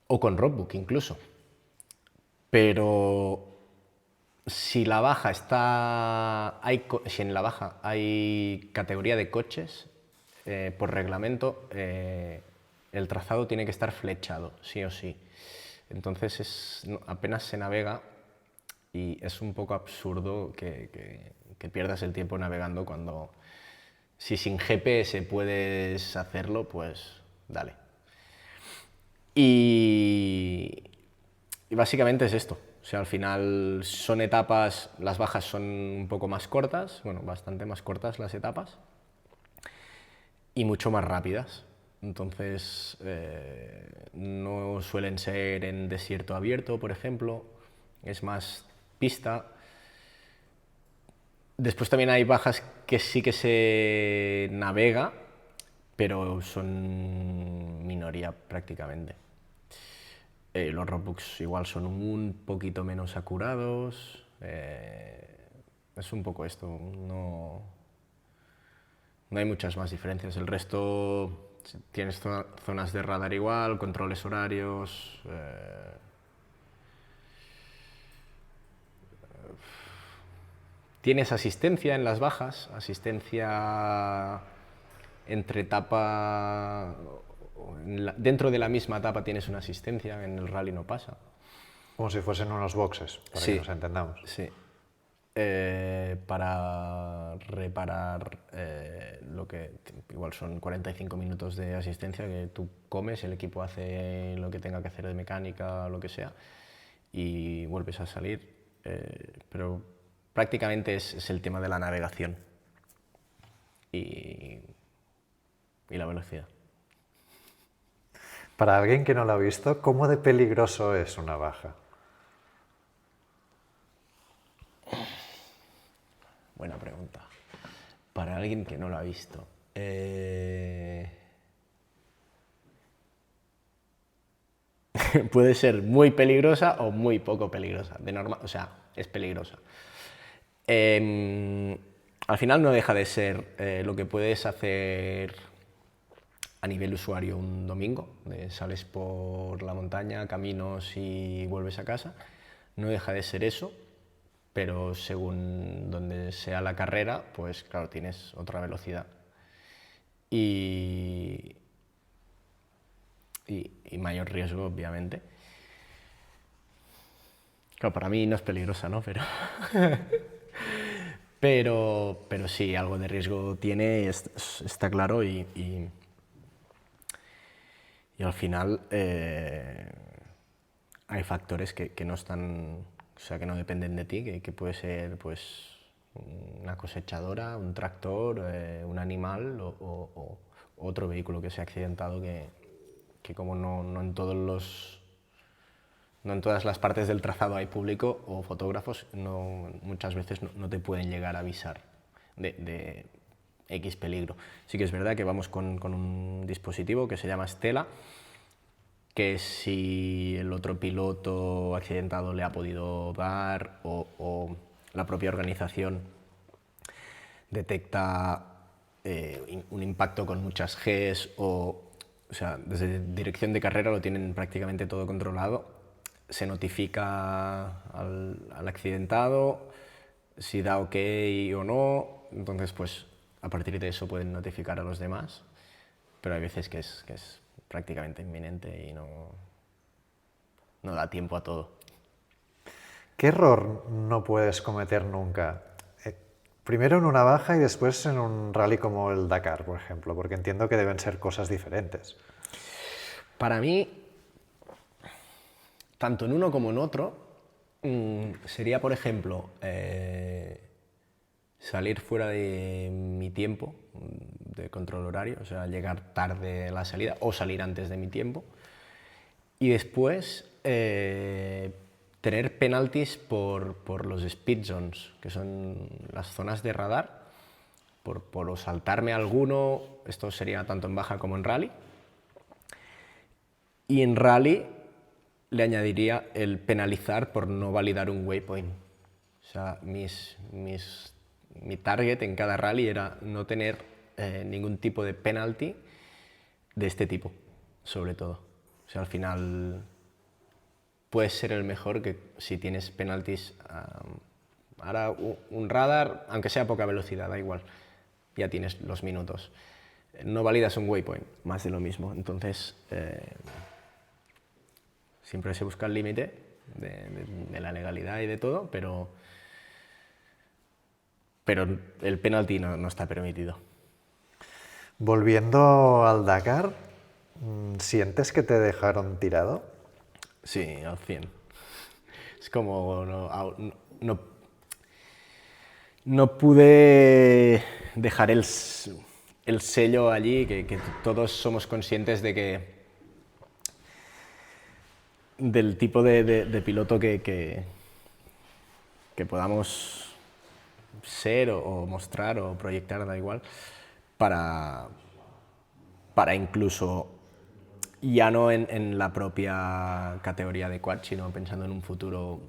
o con roadbook incluso. Pero si la baja está, si en la baja hay categoría de coches, por reglamento el trazado tiene que estar flechado, sí o sí. Entonces apenas se navega y es un poco absurdo que pierdas el tiempo navegando cuando, si sin GPS puedes hacerlo, pues dale. Y básicamente es esto. O sea, al final son etapas, las bajas son un poco más cortas, bueno, bastante más cortas las etapas, y mucho más rápidas. Entonces, no suelen ser en desierto abierto, por ejemplo, es más pista. Después también hay bajas que sí que se navega, pero son minoría prácticamente. Los roadbooks igual son un poquito menos acurados. Es un poco esto, no hay muchas más diferencias. El resto tienes zonas de radar igual, controles horarios. Tienes asistencia en las bajas, asistencia entre etapa. Dentro de la misma etapa tienes una asistencia, en el rally no pasa. Como si fuesen unos boxes, para que nos entendamos. Sí. Para reparar lo que igual son 45 minutos de asistencia que tú comes, el equipo hace lo que tenga que hacer de mecánica o lo que sea y vuelves a salir. Pero prácticamente es el tema de la navegación y la velocidad. Para alguien que no lo ha visto, ¿cómo de peligroso es una baja? Buena pregunta. Para alguien que no lo ha visto. Puede ser muy peligrosa o muy poco peligrosa. De normal, o sea, es peligrosa. Al final no deja de ser lo que puedes hacer a nivel usuario un domingo. Sales por la montaña, caminos y vuelves a casa. No deja de ser eso. Pero según donde sea la carrera, pues claro, tienes otra velocidad. Y mayor riesgo, obviamente. Claro, para mí no es peligrosa, ¿no? Pero sí, algo de riesgo tiene, está claro, y al final hay factores que no están, o sea, que no dependen de ti, que puede ser pues una cosechadora, un tractor, un animal o otro vehículo que se ha accidentado que como no en todas las partes del trazado hay público o fotógrafos, muchas veces no te pueden llegar a avisar de X peligro. Sí que es verdad que vamos con un dispositivo que se llama Stella, que si el otro piloto accidentado le ha podido dar o la propia organización detecta un impacto con muchas Gs o sea, desde dirección de carrera lo tienen prácticamente todo controlado, se notifica al accidentado si da ok o no, entonces pues a partir de eso pueden notificar a los demás, pero hay veces que es prácticamente inminente y no da tiempo a todo. ¿Qué error no puedes cometer nunca? Primero en una baja y después en un rally como el Dakar, por ejemplo, porque entiendo que deben ser cosas diferentes. Para mí, tanto en uno como en otro, sería, por ejemplo, salir fuera de mi tiempo de control horario, o sea, llegar tarde a la salida o salir antes de mi tiempo. Y después tener penaltis por los speed zones, que son las zonas de radar, por saltarme alguno, esto sería tanto en baja como en rally. Y en rally le añadiría el penalizar por no validar un waypoint. O sea, mis mi target en cada rally era no tener ningún tipo de penalty de este tipo, sobre todo. O sea, al final puedes ser el mejor que si tienes penalties. Ahora un radar, aunque sea a poca velocidad, da igual, ya tienes los minutos. No validas un waypoint, más de lo mismo. Entonces, siempre se busca el límite de la legalidad y de todo, pero el penalti no está permitido. Volviendo al Dakar, ¿sientes que te dejaron tirado? Sí, al 100. Es como no pude dejar el sello allí, que todos somos conscientes de que del tipo de piloto que podamos ser o mostrar o proyectar, da igual, para incluso, ya no en la propia categoría de quad, sino pensando en un futuro,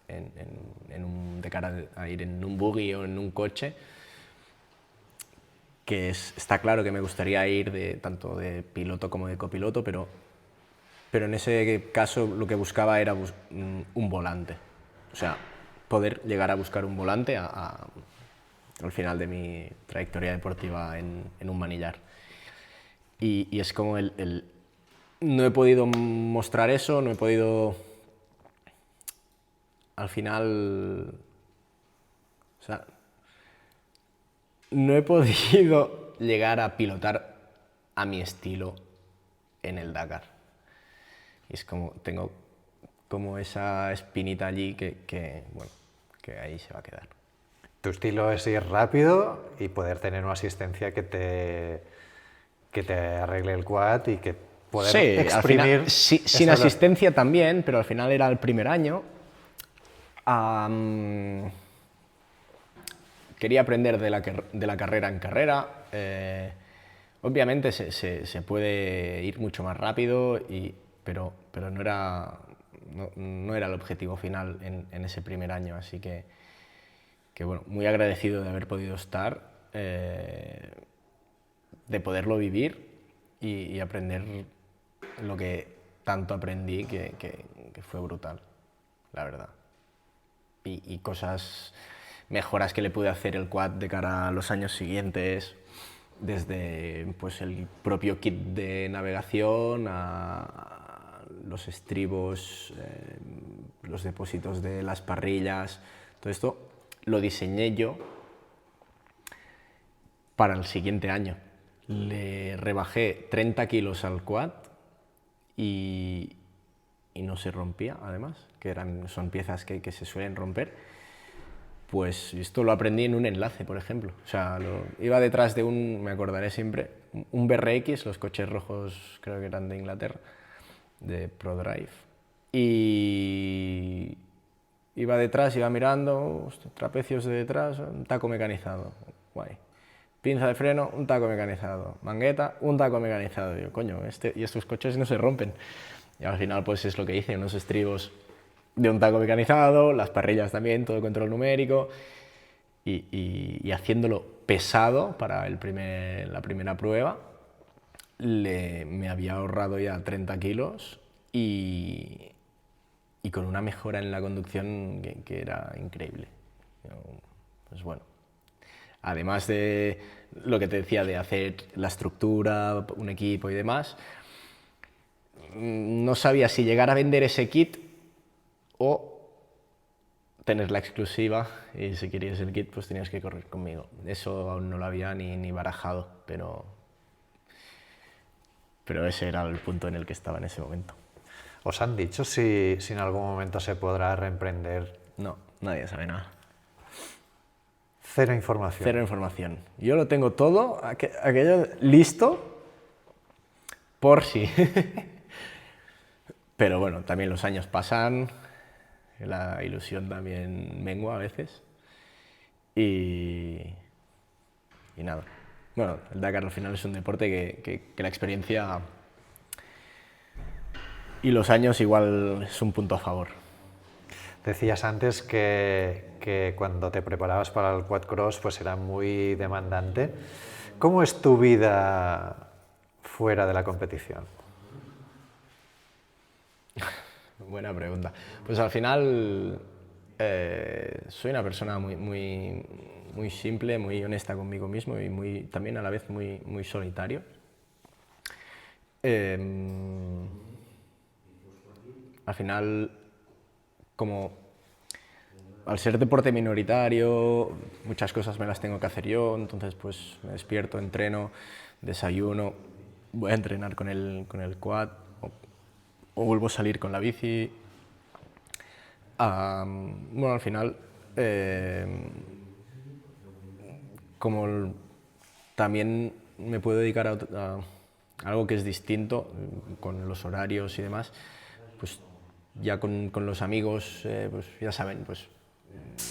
de cara a ir en un buggy o en un coche, que está claro que me gustaría ir tanto de piloto como de copiloto, pero en ese caso lo que buscaba era un volante. O sea, poder llegar a buscar un volante al final de mi trayectoria deportiva en un manillar. Y es como no he podido mostrar eso, no he podido, al final, o sea, no he podido llegar a pilotar a mi estilo en el Dakar. Y es como, tengo como esa espinita allí que ahí se va a quedar. Tu estilo es ir rápido y poder tener una asistencia que te arregle el quad y que poder exprimir... Al final, sin asistencia también, pero al final era el primer año. Quería aprender de la carrera en carrera. Obviamente se puede ir mucho más rápido, pero no era el objetivo final en ese primer año, así que bueno, muy agradecido de haber podido estar, de poderlo vivir y aprender lo que tanto aprendí, que fue brutal, la verdad. Y mejoras que le pude hacer el quad de cara a los años siguientes, desde pues, el propio kit de navegación a los estribos, los depósitos de las parrillas, todo esto lo diseñé yo para el siguiente año. Le rebajé 30 kilos al quad y no se rompía, además, que son piezas que se suelen romper. Pues esto lo aprendí en un enlace, por ejemplo. O sea, iba detrás de me acordaré siempre, un BRX, los coches rojos creo que eran de Inglaterra, de ProDrive. Y iba detrás, iba mirando, trapecios de detrás, un taco mecanizado, guay. Pinza de freno, un taco mecanizado. Mangueta, un taco mecanizado. Digo, coño, y estos coches no se rompen. Y al final pues es lo que hice, unos estribos de un taco mecanizado, las parrillas también, todo control numérico, y haciéndolo pesado para la primera prueba, me había ahorrado ya 30 kilos y con una mejora en la conducción que era increíble. Pues bueno, además de lo que te decía de hacer la estructura, un equipo y demás, no sabía si llegar a vender ese kit o tener la exclusiva, y si querías el kit pues tenías que correr conmigo. Eso aún no lo había ni barajado, pero ese era el punto en el que estaba en ese momento. ¿Os han dicho si en algún momento se podrá reemprender? No, nadie sabe nada. Cero información. Cero información. Yo lo tengo todo, aquello listo, por si. Pero bueno, también los años pasan, la ilusión también mengua a veces. Y nada. Bueno, el Dakar al final es un deporte que la experiencia y los años igual es un punto a favor. Decías antes que cuando te preparabas para el quad-cross pues era muy demandante. ¿Cómo es tu vida fuera de la competición? Buena pregunta. Pues al final soy una persona muy simple, muy honesta conmigo mismo y también a la vez muy solitario. Al final, como al ser deporte minoritario, muchas cosas me las tengo que hacer yo, entonces pues me despierto, entreno, desayuno, voy a entrenar con el quad o vuelvo a salir con la bici. Bueno, al final, como también me puedo dedicar a algo que es distinto, con los horarios y demás, pues ya con los amigos, pues ya saben, pues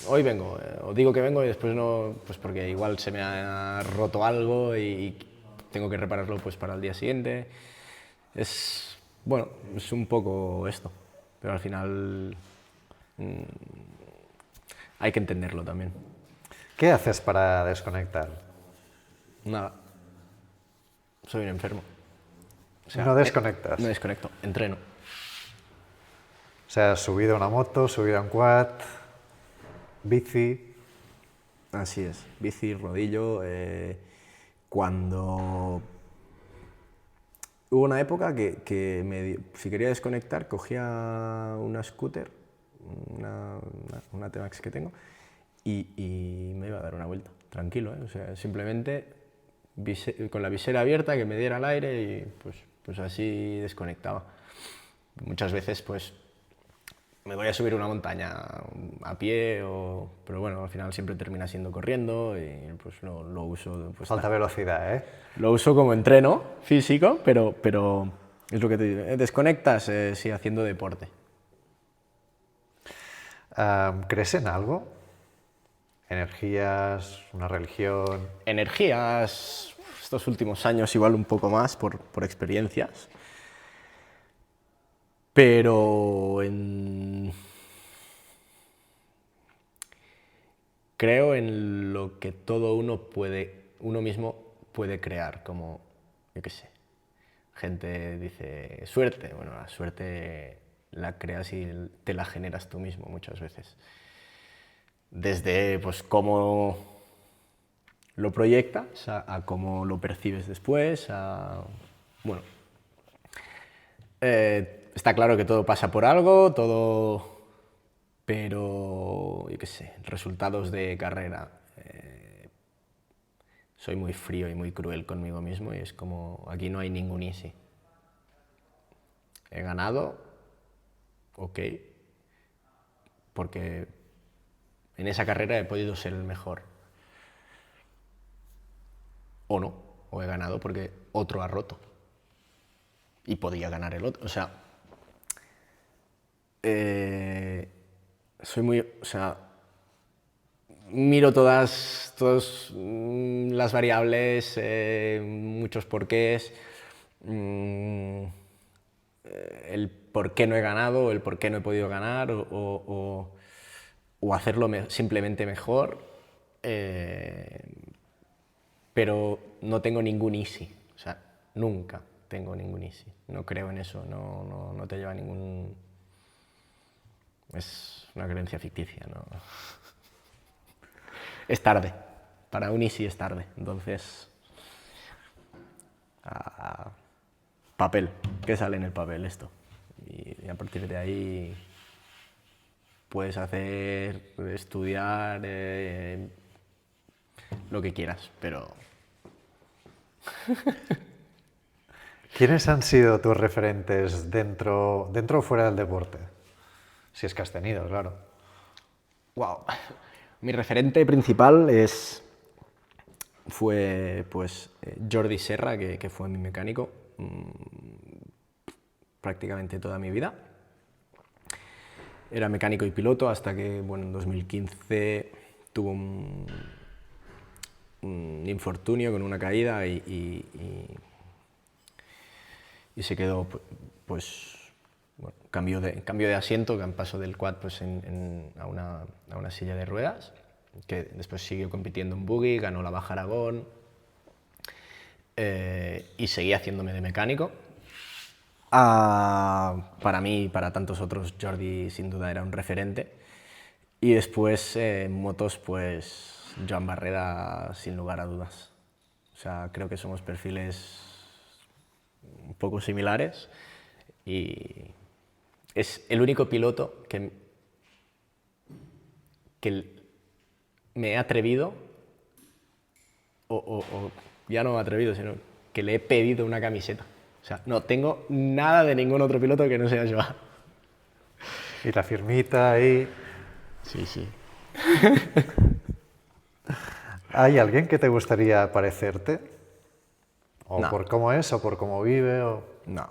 hoy vengo, o digo que vengo y después no, pues porque igual se me ha roto algo y tengo que repararlo pues para el día siguiente. Bueno, es un poco esto, pero al final hay que entenderlo también. ¿Qué haces para desconectar? Nada, soy un enfermo. O sea, No desconectas. no desconecto, entreno. O sea, subido a una moto, subido a un quad, bici. Así es, bici, rodillo. Cuando hubo una época que si quería desconectar, cogía una scooter, una T-Max que tengo, y me iba a dar una vuelta, tranquilo, ¿eh? O sea, simplemente con la visera abierta, que me diera el aire y pues así desconectaba. Muchas veces pues me voy a subir una montaña a pie, pero bueno, al final siempre termina siendo corriendo y pues lo uso. Pues, Falta velocidad, ¿eh? lo uso como entreno físico, pero es lo que te digo, desconectas sí, haciendo deporte. ¿Crees en algo? ¿Energías? ¿Una religión? Energías, estos últimos años igual un poco más por experiencias, pero creo en lo que todo uno mismo puede crear, como, yo qué sé, gente dice suerte, bueno, la suerte la creas y te la generas tú mismo muchas veces. Desde pues cómo lo proyectas a cómo lo percibes después, bueno, está claro que todo pasa por algo, pero yo qué sé, resultados de carrera. Soy muy frío y muy cruel conmigo mismo y es como, aquí no hay ningún easy. He ganado, ok, porque en esa carrera he podido ser el mejor. O no, o he ganado porque otro ha roto. Y podía ganar el otro. O sea, soy muy, o sea, miro todas las variables, muchos porqués, el por qué no he ganado, el por qué no he podido ganar, o hacerlo simplemente mejor, pero no tengo ningún easy, o sea, nunca tengo ningún easy, no creo en eso, no te lleva a ningún... Es una creencia ficticia, ¿no? Es tarde, para un easy es tarde, entonces... papel, ¿qué sale en el papel esto? Y a partir de ahí puedes hacer, estudiar, lo que quieras, pero... ¿Quiénes han sido tus referentes dentro o fuera del deporte? Si es que has tenido, claro. Wow. Mi referente principal fue pues, Jordi Serra, que fue mi mecánico prácticamente toda mi vida. Era mecánico y piloto hasta que, bueno, en 2015 tuvo un infortunio con una caída y se quedó pues bueno, cambio de asiento, que paso del quad pues, a una silla de ruedas, que después siguió compitiendo en buggy, ganó la Baja Aragón, y seguí haciéndome de mecánico. Para mí y para tantos otros, Jordi sin duda era un referente. Y después en motos, pues Joan Barreda sin lugar a dudas. O sea, creo que somos perfiles un poco similares y es el único piloto que me he atrevido, o ya no me he atrevido, sino que le he pedido una camiseta. O sea, no tengo nada de ningún otro piloto que no sea Joan. Y la firmita ahí. Sí, sí. ¿Hay alguien que te gustaría parecerte? ¿O No. por cómo es, o por cómo vive, o...? No.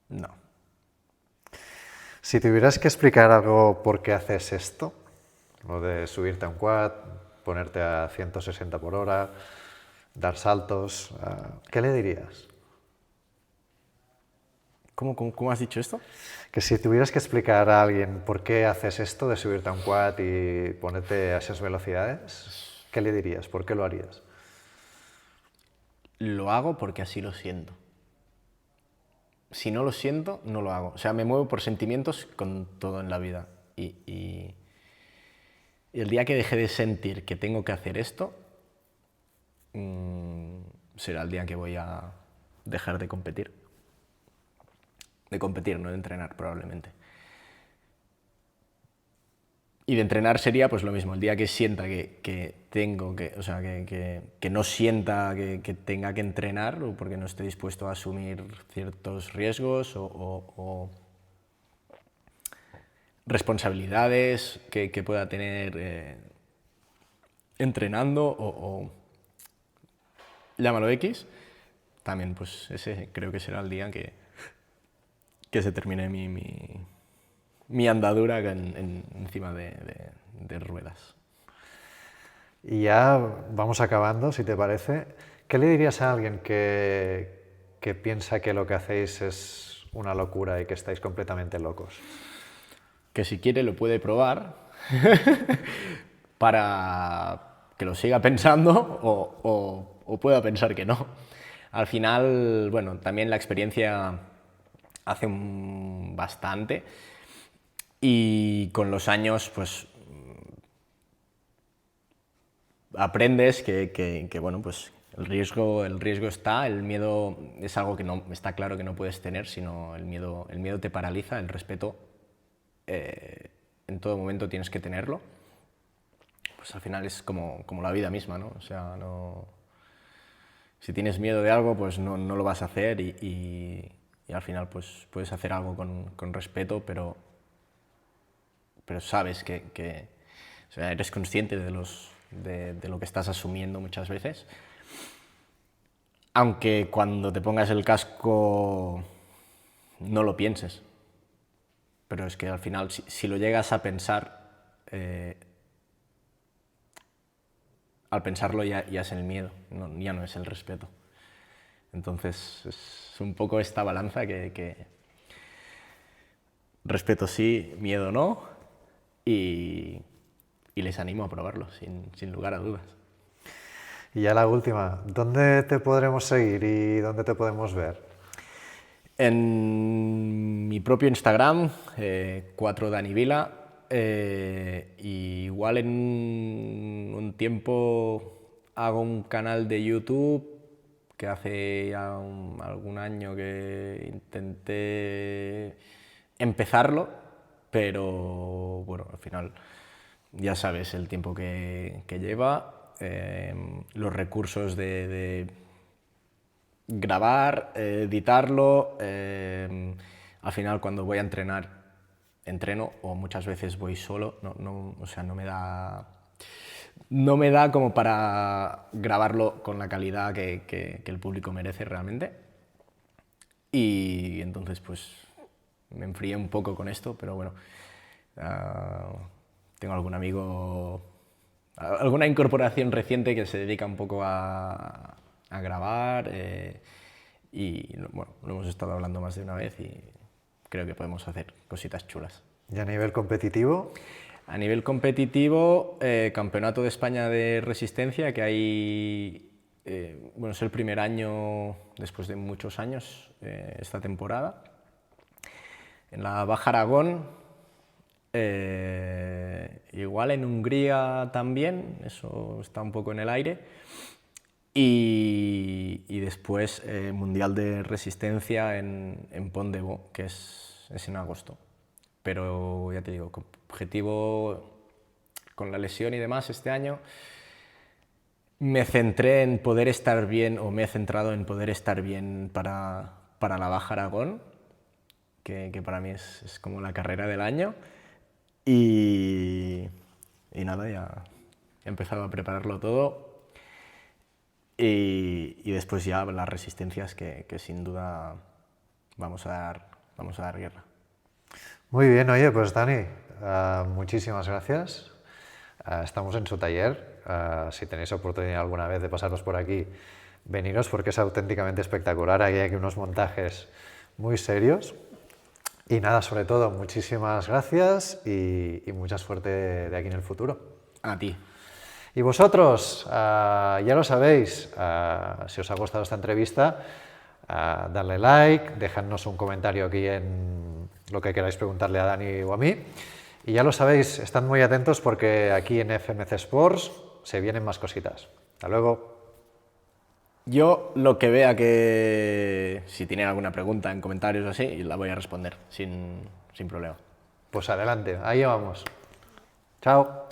No. Si tuvieras que explicar algo por qué haces esto, lo de subirte a un quad, ponerte a 160 por hora, dar saltos, ¿qué le dirías? ¿Cómo has dicho esto? Que si tuvieras que explicar a alguien por qué haces esto de subirte a un quad y ponerte a esas velocidades, ¿qué le dirías? ¿Por qué lo harías? Lo hago porque así lo siento. Si no lo siento, no lo hago. O sea, me muevo por sentimientos con todo en la vida. Y el día que deje de sentir que tengo que hacer esto, será el día que voy a dejar de competir. De competir, no de entrenar, probablemente. Y de entrenar sería pues lo mismo, el día que sienta que tengo que, o sea, que no sienta que tenga que entrenar, o porque no esté dispuesto a asumir ciertos riesgos o responsabilidades que pueda tener entrenando o llámalo X, también pues ese creo que será el día que se termine mi andadura encima de ruedas. Y ya vamos acabando, si te parece. ¿Qué le dirías a alguien que piensa que lo que hacéis es una locura y que estáis completamente locos? Que si quiere lo puede probar para que lo siga pensando o pueda pensar que no. Al final, bueno, también la experiencia hace bastante y con los años, pues aprendes que bueno, pues el riesgo está, el miedo es algo que no está claro que no puedes tener, sino el miedo te paraliza, el respeto en todo momento tienes que tenerlo. Pues al final es como la vida misma, ¿no? O sea, si tienes miedo de algo, pues no lo vas a hacer y al final pues puedes hacer algo con respeto, pero sabes o sea, eres consciente de lo que estás asumiendo muchas veces. Aunque cuando te pongas el casco no lo pienses. Pero es que al final, si lo llegas a pensar, al pensarlo ya es el miedo, ya no es el respeto. Entonces es un poco esta balanza que respeto sí, miedo no, y les animo a probarlo, sin lugar a dudas. Y ya la última, ¿dónde te podremos seguir y dónde te podemos ver? En mi propio Instagram, 4danivila, y igual en un tiempo hago un canal de YouTube que hace ya algún año que intenté empezarlo, pero bueno, al final ya sabes el tiempo que lleva, los recursos de grabar, editarlo, al final cuando voy a entrenar, entreno o muchas veces voy solo, o sea, no me da como para grabarlo con la calidad que el público merece realmente. Y entonces pues me enfrié un poco con esto, pero bueno, tengo algún amigo, alguna incorporación reciente que se dedica un poco a grabar y bueno, lo hemos estado hablando más de una vez y creo que podemos hacer cositas chulas. ¿Y a nivel competitivo? A nivel competitivo, Campeonato de España de Resistencia, que hay, bueno, es el primer año después de muchos años esta temporada. En la Baja Aragón, igual en Hungría también, eso está un poco en el aire. Y después Mundial de Resistencia en Pont de Bo, que es en agosto. Pero ya te digo, objetivo con la lesión y demás este año, me centré en poder estar bien, o me he centrado en poder estar bien para la Baja Aragón, que para mí es como la carrera del año. Y nada, ya he empezado a prepararlo todo. Y después ya las resistencias que sin duda vamos a dar guerra. Muy bien, oye, pues Dani, muchísimas gracias. Estamos en su taller. Si tenéis oportunidad alguna vez de pasaros por aquí, veniros porque es auténticamente espectacular. Hay aquí unos montajes muy serios. Y nada, sobre todo, muchísimas gracias y mucha suerte de aquí en el futuro. A ti. Y vosotros, ya lo sabéis, si os ha gustado esta entrevista, dadle like, dejadnos un comentario aquí en lo que queráis preguntarle a Dani o a mí. Y ya lo sabéis, estad muy atentos porque aquí en FMC Sports se vienen más cositas. Hasta luego. Yo lo que vea que si tienen alguna pregunta en comentarios o así, la voy a responder sin problema. Pues adelante, ahí vamos. Chao.